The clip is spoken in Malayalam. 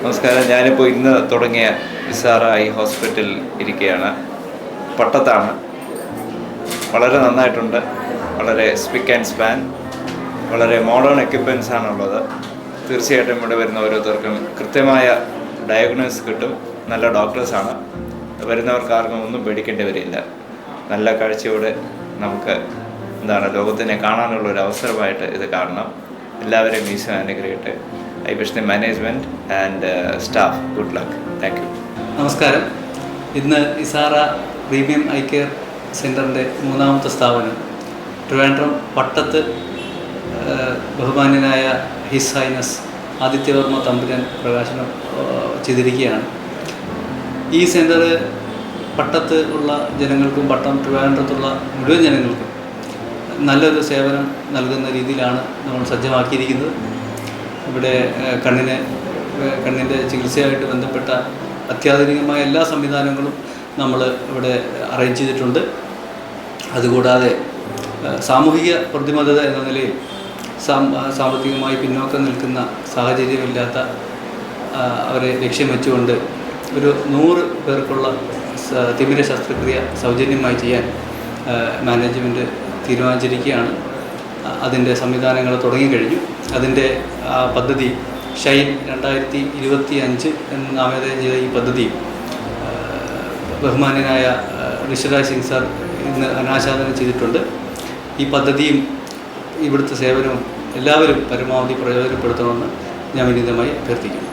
നമസ്കാരം. ഞാനിപ്പോൾ ഇന്ന് തുടങ്ങിയ ഇസാറ ഐ ഹോസ്പിറ്റൽ ഇരിക്കുകയാണ്. പട്ടത്താണ്. വളരെ നന്നായിട്ടുണ്ട്. വളരെ സ്പിക്ക് ആൻഡ് സ്പാൻ, വളരെ മോഡേൺ എക്യുപ്മെൻറ്റ്സ് ആണുള്ളത്. തീർച്ചയായിട്ടും ഇവിടെ വരുന്ന ഓരോരുത്തർക്കും കൃത്യമായ ഡയഗ്നോസിസ് കിട്ടും. നല്ല ഡോക്ടേഴ്സാണ്. വരുന്നവർക്ക് ആർക്കും ഒന്നും പേടിക്കേണ്ടി വരില്ല. നല്ല കാഴ്ചയോടെ നമുക്ക് ലോകത്തിനെ കാണാനുള്ളൊരു അവസരമായിട്ട് ഇത് കാണണം. എല്ലാവരെയും ഈശോ അനുഗ്രഹിക്കട്ടെ. I wish the management and staff good luck. Thank you. നമസ്കാരം. ഇന്ന് ഇസാറ പ്രീമിയം ഐ കെയർ സെൻ്ററിൻ്റെ മൂന്നാമത്തെ സ്ഥാപനം ട്രിവാൻഡ്രം പട്ടത്ത് ബഹുമാന്യനായ ഹിസ് ഹൈനസ് ആദിത്യവർമ്മ തമ്പുരാൻ പ്രകാശനം ചെയ്തിരിക്കുകയാണ്. ഈ സെൻ്റർ പട്ടത്ത് ഉള്ള ജനങ്ങൾക്കും ട്രിവാൻഡ്രത്തുള്ള മുഴുവൻ ജനങ്ങൾക്കും നല്ലൊരു സേവനം നൽകുന്ന രീതിയിലാണ് നമ്മൾ സജ്ജമാക്കിയിരിക്കുന്നത്. ഇവിടെ കണ്ണിൻ്റെ ചികിത്സയായിട്ട് ബന്ധപ്പെട്ട അത്യാധുനികമായ എല്ലാ സംവിധാനങ്ങളും നമ്മൾ ഇവിടെ അറേഞ്ച് ചെയ്തിട്ടുണ്ട്. അതുകൂടാതെ സാമൂഹിക പ്രതിബദ്ധത എന്ന നിലയിൽ സാമ്പത്തികമായി പിന്നോക്കം നിൽക്കുന്ന സാഹചര്യമില്ലാത്ത അവരെ ലക്ഷ്യം വെച്ചുകൊണ്ട് ഒരു 100 പേർക്കുള്ള തിമിര ശസ്ത്രക്രിയ സൗജന്യമായി ചെയ്യാൻ മാനേജ്മെൻറ്റ് തീരുമാനിച്ചിരിക്കുകയാണ്. അതിൻ്റെ സംവിധാനങ്ങൾ തുടങ്ങിക്കഴിഞ്ഞു. അതിൻ്റെ പദ്ധതി ഷൈൻ 2025 എന്ന് നാമകരണം ചെയ്ത ഈ പദ്ധതി ബഹുമാന്യനായ ഋഷിരാജ് സിംഗ് സാർ ഇന്ന് അനാച്ഛാദനം ചെയ്തിട്ടുണ്ട്. ഈ പദ്ധതിയും ഇവിടുത്തെ സേവനവും എല്ലാവരും പരമാവധി പ്രയോജനപ്പെടുത്തണമെന്ന് ഞാൻ വിനീതമായി അഭ്യർത്ഥിക്കുന്നു.